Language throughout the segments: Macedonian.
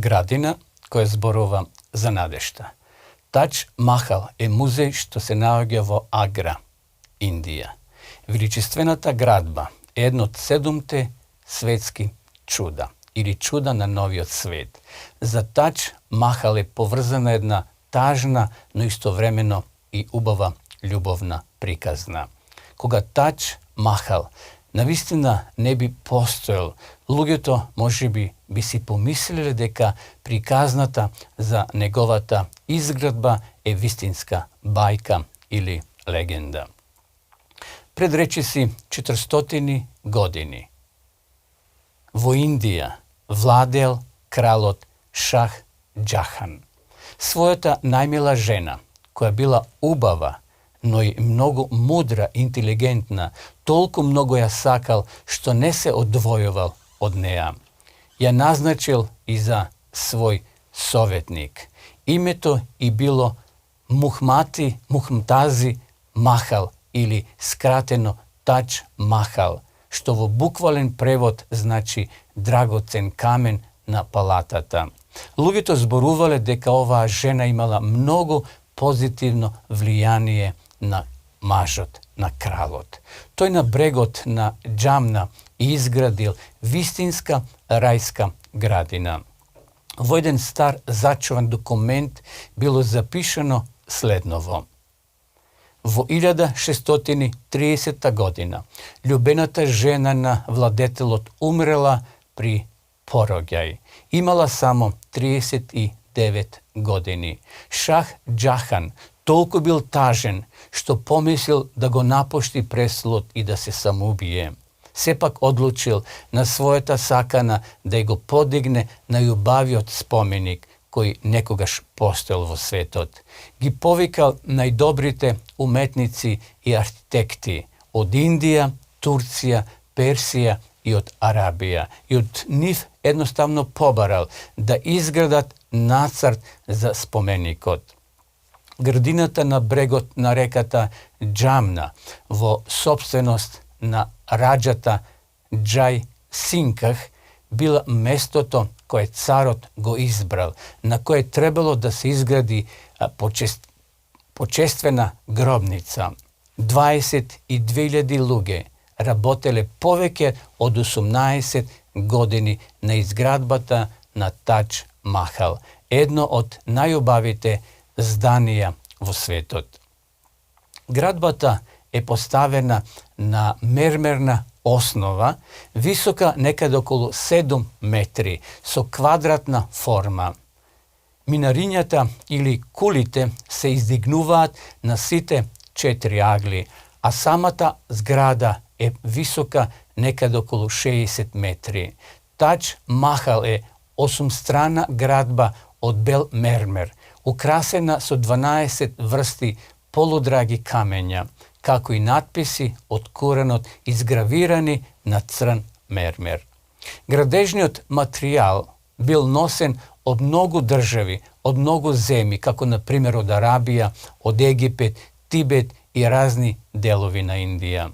gradina koja зборува за надежта. Тач Махал е музеј што се наоѓа во Агра, Индија. Величествената градба е едно од 7 светски чуда или чуда на новиот свет. За Тач Махал е поврзана една тажна, но истовремено и убава љубовна приказна. Кога Тач Махал навистина не би постоел, луѓето можеби би си помислиле дека приказната за неговата изградба е вистинска бајка или легенда. Пред речиси 400 години во Индија владеел кралот Шах Џахан. Својата најмила жена, која била убава, но и многу мудра, интелигентна, толку многу ја сакал што не се одвојувал од неа. Ја назначил и за свој советник. Името и било Мухмтази Махал или скратено Тач Махал, што во буквален превод значи драгоцен камен на палатата. Луѓето зборувале дека оваа жена имала многу позитивно влијание на мажот, на кралот. Тој на брегот на Џамна изградил вистинска рајска градина. Во еден стар зачуван документ било запишано следново. Во 1630 година љубената жена на владетелот умрела при пороѓај. Имала само 39 години. Шах Џахан толку бил тажен што помислил да го напушти престолот и да се самоубие. Сепак одлучил на својата сакана да ја го подигне најубавиот споменик кој некогаш постоел во светот. Ги повикал најдобрите уметници и архитекти од Индија, Турција, Персија и од Арабија. И од нив едноставно побарал да изградат нацрт за споменикот. Градината на брегот на реката Џамна во собственост на раџата Џај Синках била местото кое царот го избрал, на кое требало да се изгради почествена гробница. 22.000 луѓе работеле повеќе од 18 години на изградбата на Тач Махал, едно од најубавите зданија во светот. Градбата е поставена на мермерна основа, висока некаде околу 7 метри, со квадратна форма. Минарињата или кулите се издигнуваат на сите 4 агли, а самата зграда е висока некаде околу 60 метри. Тач Махал е 8страна градба од бел мермер, украсена со 12 врсти полудраги камења, како и надписи од Куранот изгравирани на црн мермер. Градежниот материјал бил носен од многу држави, од многу земји, како на пример од Арабија, од Египет, Тибет и разни делови на Индија.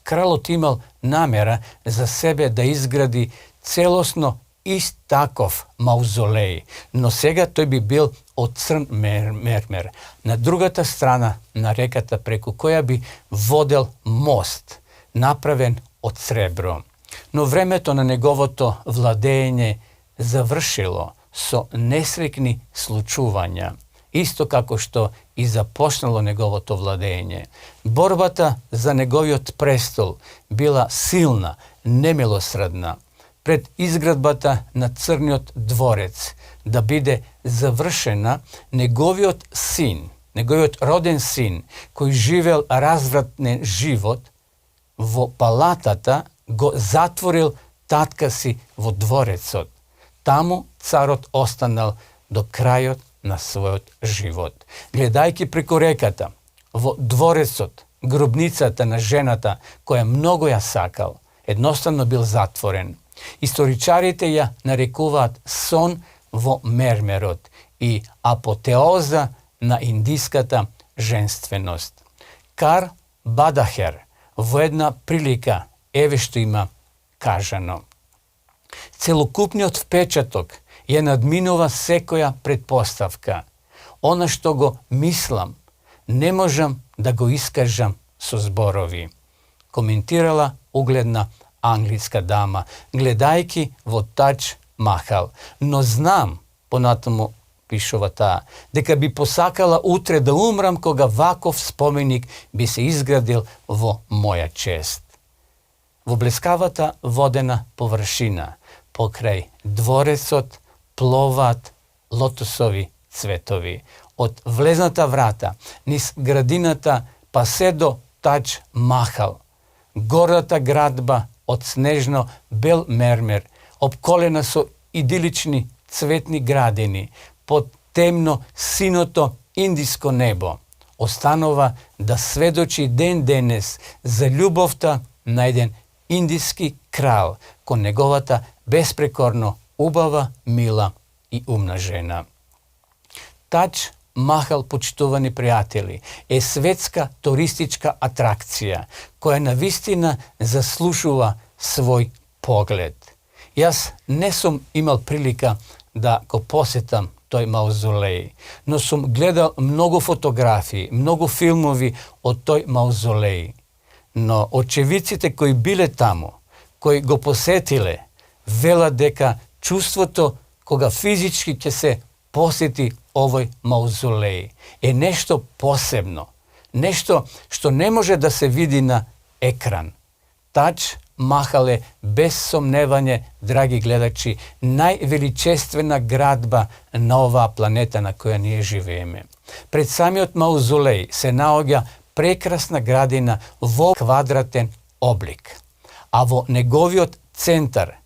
Кралот имал намера за себе да изгради целосно ист таков маузолеј, но сега тој би бил од црн мермер. На другата страна на реката преку која би водел мост, направен од сребро. Но времето на неговото владење завршило со несреќни случувања, исто како што и започнало неговото владење. Борбата за неговиот престол била силна, немилосредна. Пред изградбата на Црниот дворец да биде завршена, неговиот роден син, кој живеел развратен живот во палатата, го затворил татка си во дворецот. Таму царот останал до крајот на својот живот. Гледајќи преку реката, во дворецот, гробницата на жената која многу ја сакал, едноставно бил затворен. Историчарите ја нарекуваат сон во мермерот и апотеоза на индиската женственост. Кар Бадахер во една прилика еве што има кажано. Целокупниот впечаток je nadminula sekоја предпоставка. Она што го мислам, не можам да го искажам со зборови. Коментирала угледна англиска дама, гледајќи во Таџ Махал. Но знам, понатаму пишува таа, дека би посакала утре да умрам кога ваков споменик би се изградил во моја чест. Во блескавата водена површина, покрај дворецот, пловат лотосови цветови. Од влезната врата, низ градината, па се до Таџ Махал. Горната градба од снежно бел мермер, обколена со идилични цветни градини, под темно синото индиско небо, останува да сведочи ден денес за љубовта на еден индиски крал кон неговата безпрекорно убава, мила и умна жена. Таџ Махал, почитувани пријатели, е светска туристичка атракција која навистина заслужува свој поглед. Јас не сум имал прилика да го посетам тој маузолеј, но сум гледал многу фотографии, многу филмови од тој маузолеј. Но очевидците кои биле таму, кои го посетиле, велат дека чувството кога физички ќе се посети овој маузолеј е нешто посебно, нешто што не може да се види на екран. Таџ Махал е без сомневање, драги гледачи, највеличествена градба на оваа планета на која ние живееме. Пред самиот маузолеј се наоѓа прекрасна градина во квадратен облик, а во неговиот центар,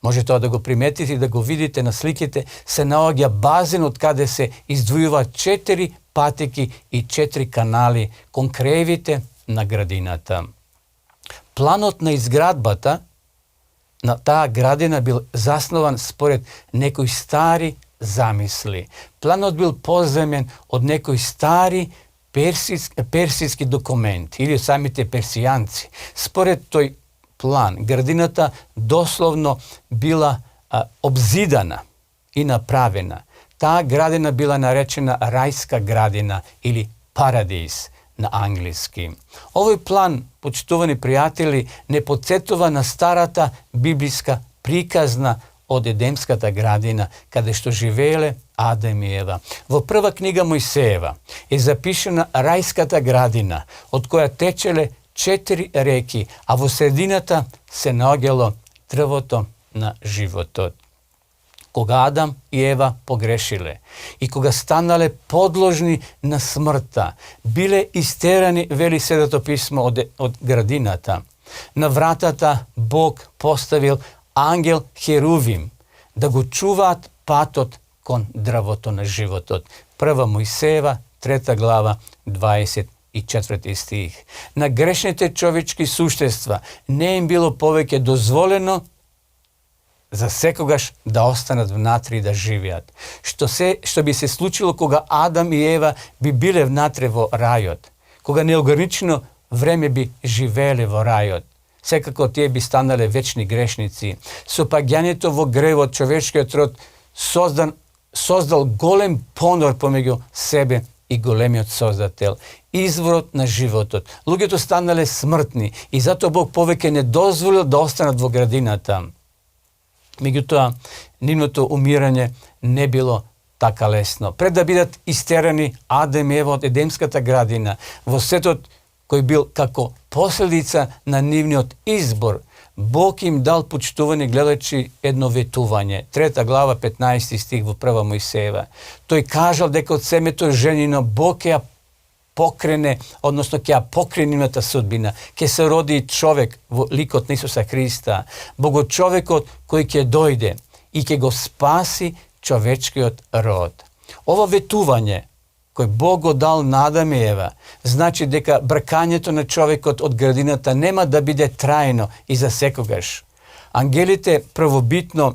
може тоа да го приметите и да го видите на сликите, се наоѓа базен од каде се издвојуваат 4 патеки и 4 канали кон краевите на градината. Планот на изградбата на таа градина бил заснован според некои стари замисли. Планот бил поземен од некои стари персиски документи или самите персијанци. Според тој план, градината дословно била обзидана и направена. Таа градина била наречена рајска градина или парадис на англиски. Овој план, почитувани пријатели, не потсетува на старата библиска приказна од Едемската градина, каде што живееле Адам и Ева. Во прва книга Мојсеева е запишена рајската градина, од која течеле 4 реки, а во средината се наоѓало дрвото на животот. Кога Адам и Ева погрешиле и кога станале подложни на смртта, биле истерани, вели Светото писмо, од градината. На вратата Бог поставил ангел Херувим да го чуваат патот кон дрвото на животот. Прва Мојсеева, 3 глава, 24 стих. На грешните човечки суштества не им било повеќе дозволено за секогаш да останат внатре и да живеат. Што би се случило кога Адам и Ева би биле внатре во рајот, кога неограничено време би живееле во рајот. Секако тие би станале вечни грешници. Со паѓањето во гревот човечкиот род создал голем понор помеѓу себе и големиот Создател, изворот на животот. Луѓето станале смртни и затоа Бог повеќе не дозволил да останат во градината. Меѓутоа, нивното умирање не било така лесно. Пред да бидат истерани Адам и Ева од Едемската градина, во светот кој бил како последица на нивниот избор, Бог им дал, почитувани гледачи, едно ветување. 3 глава, 15 стих во прва Мојсеева. Тој кажал дека од семето женино Бог ќе ја покрене, односно ќе ја покрене нивната судбина. Ќе се роди човек во ликот на Исуса Христа, Богочовекот кој ќе дојде и ќе го спаси човечкиот род. Ова ветување кој Бог го дал на Адам и Ева, значи дека бркањето на човекот од градината нема да биде трајно и за секогаш. Ангелите првобитно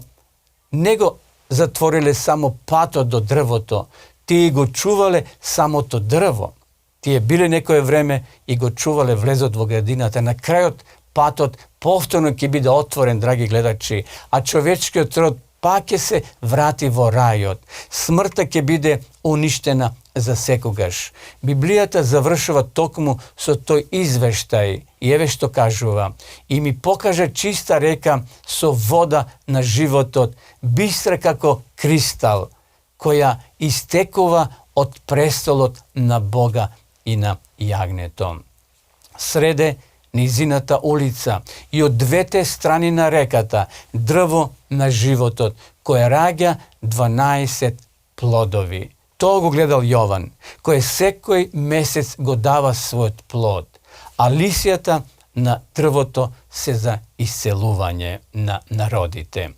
не го затвориле само патот до дрвото, тие го чувале самото дрво. Тие биле некое време и го чувале влезот во градината. На крајот патот повторно ќе биде отворен, драги гледачи, а човечкиот род pa ќе се врати во рајот. Смртта ќе биде уништена за секогаш. Библијата завршува токму со тој извештај. И еве што кажува: и ми покажа чиста река со вода на животот, бистра како кристал, која истекува од престолот на Бога и на јагнето. Среде низината улица и од двете страни на реката дрво на животот, кој раѓа 12 плодови. Тоа го гледал Јован, кој секој месец го дава својот плод, а лисјата на дрвото се за исцелување на народите.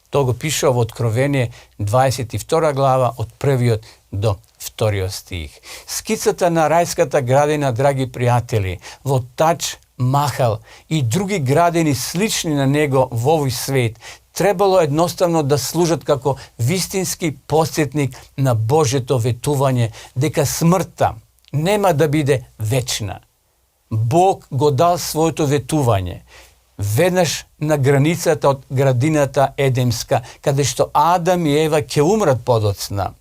Тоа го пишува во Откровение 22 глава од 1 до 2 стих. Скицата на рајската градина, драги пријатели, во Тач Махал и други градини слични на него во овој свет, требало едноставно да служат како вистински потсетник на Божјето ветување дека смртта нема да биде вечна. Бог го дал своето ветување веднаш на границата од градината Едемска, каде што Адам и Ева ќе умрат подоцна.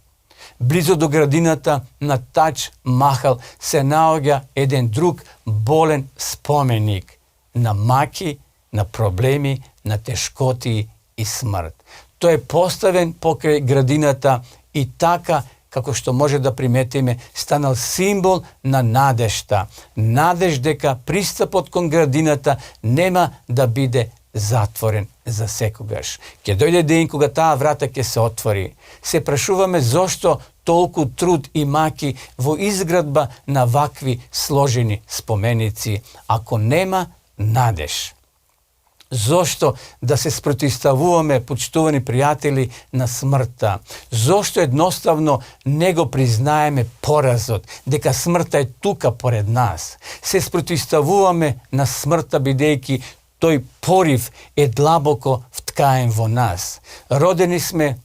Близо до градината на Тач Махал се наоѓа еден друг болен споменик на маки, на проблеми, на тешкоти и смрт. Тој е поставен покрај градината и така, како што може да приметиме, станал символ на надежта. Надеж дека пристапот кон градината нема да биде затворен за секогаш. Ќе дојде ден кога таа врата ќе се отвори. Се прашуваме зошто толку труд и маки во изградба на вакви сложени споменици, ако нема надеж. Зошто да се спротивставуваме, почитувани пријатели, на смртта? Зошто едноставно не го признаеме поразот, дека смртта е тука поред нас? Се спротивставуваме на смртта, бидејќи тој порив е длабоко вткаен во нас. Родени сме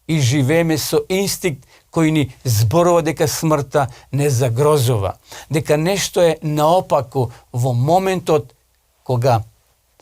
и живееме со инстинкт кој ни зборува дека смртта не загрозува, дека нешто е наопаку во моментот кога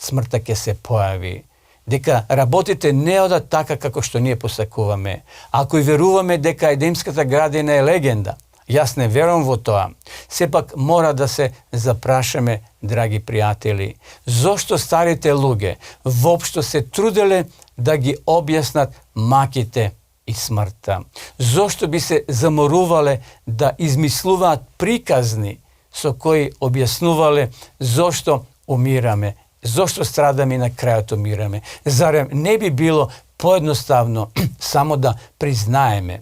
смртта ќе се појави, дека работите не одат така како што ние посакуваме. Ако и веруваме дека Едемската градина е легенда, јас не верувам во тоа, сепак мора да се запрашаме, драги пријатели, зошто старите луѓе воопшто се труделе да ги објаснат маките и смртта? Зошто би се заморувале да измислуваат приказни со кои објаснувале зошто умираме, зошто страдаме и на крајот умираме? Зарем не би било поедноставно само да признаеме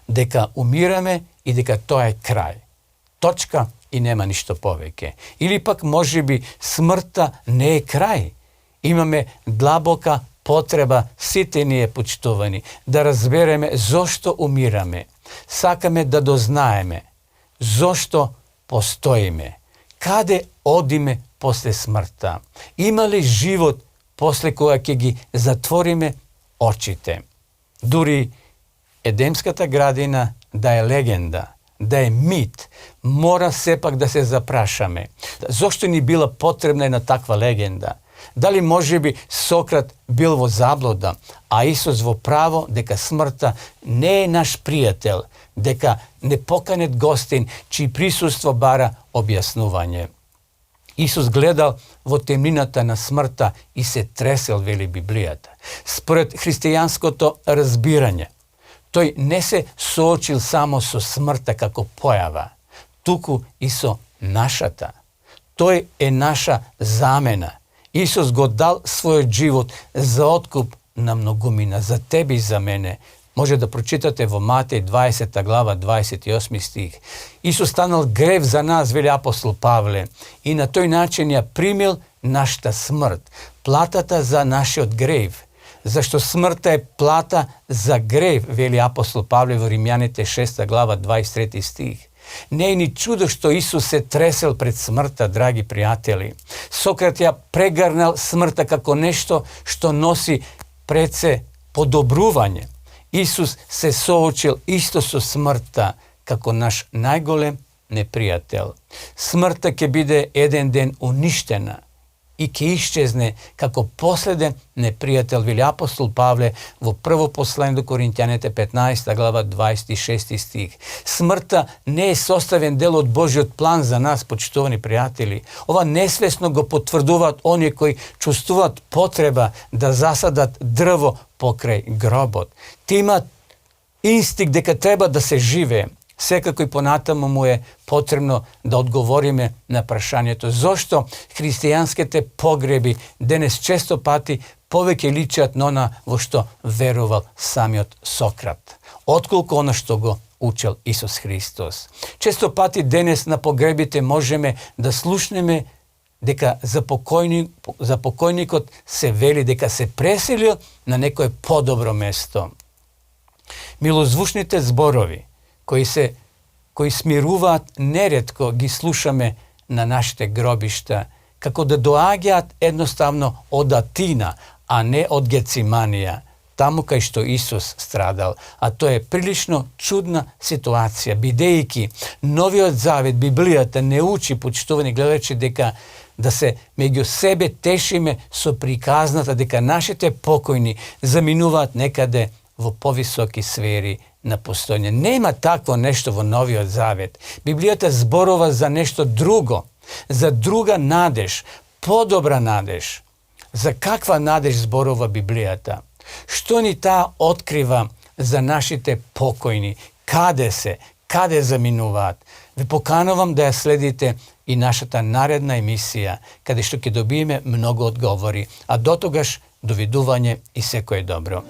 дека умираме и дека тоа е крај, точка и нема ништо повеќе? Или пак можеби смртта не е крај? Имаме длабока потреба, сите ние почитувани, да разбереме зошто умираме. Сакаме да дознаеме зошто постоиме, каде одиме после смртта. Има ли живот после кога ќе ги затвориме очите? Дури Едемската градина да е легенда, да е мит, мора сепак да се запрашаме зошто ни била потребна една таква легенда? Дали можеби Сократ бил во заблуда, а Исус во право дека смртта не е наш пријател, дека непоканет гостин чии присуство бара објаснување? Исус гледал во темнината на смртта и се тресел, вели Библијата. Според христијанското разбирање, тој не се соочил само со смртта како појава, туку и со нашата. Тој е наша замена. Исус го дал својот живот за откуп на многумина, за тебе и за мене. Може да прочитате во Матеј 20 глава 28 стих. Исус станал грев за нас, вели апостол Павле, и на тој начин ја примил нашата смрт, платата за нашиот грев. Зашто смртта е плата за грев, вели апостол Павле во Римјаните 6 глава 23 стих. Не е ни чудо што Исус се тресел пред смртта, драги пријатели. Сократ ја прегарнал смртта како нешто што носи пред се подобрување. Исус се соочил исто со смртта како наш најголем непријател. Смртта ќе биде еден ден уништена и ќе исчезне како последен непријател, вели апостол Павле во прво послание до Коринтјаните 15 глава 26 стих. Смртта не е составен дел од Божиот план за нас, почитувани пријатели. Ова несвесно го потврдуваат оние кои чувствуваат потреба да засадат дрво покрај гробот. Ти имаат инстинкт дека треба да се живее. Секако и понатаму му е потребно да одговориме на прашањето зошто христијанските погреби денес често пати повеќе личат на она во што верувал самиот Сократ, отколку она што го учел Исус Христос. Често пати денес на погребите можеме да слушнеме дека за покојникот се вели дека се преселил на некое подобро место. Милозвучните зборови кои смируваат, неретко ги слушаме на нашите гробишта, како да доаѓаат едноставно од Атина, а не од Гециманија, таму кај што Исус страдал. А тоа е прилично чудна ситуација, бидејќи Новиот Завет, Библијата не учи, почитувани гледачи, дека да се меѓу себе тешиме со приказната дека нашите покојни заминуваат некаде во повисоки сфери на постојање. Нема такво нешто во Новиот Завет. Библијата зборува за нешто друго, за друга надеж, подобра надеж. За каква надеж зборува Библијата? Што ни таа открива за нашите покојни? Каде се? Каде заминуваат? Ве поканувам да ја следите и нашата наредна емисија, каде што ќе добиеме многу одговори. А дотогаш, довидување и секое добро.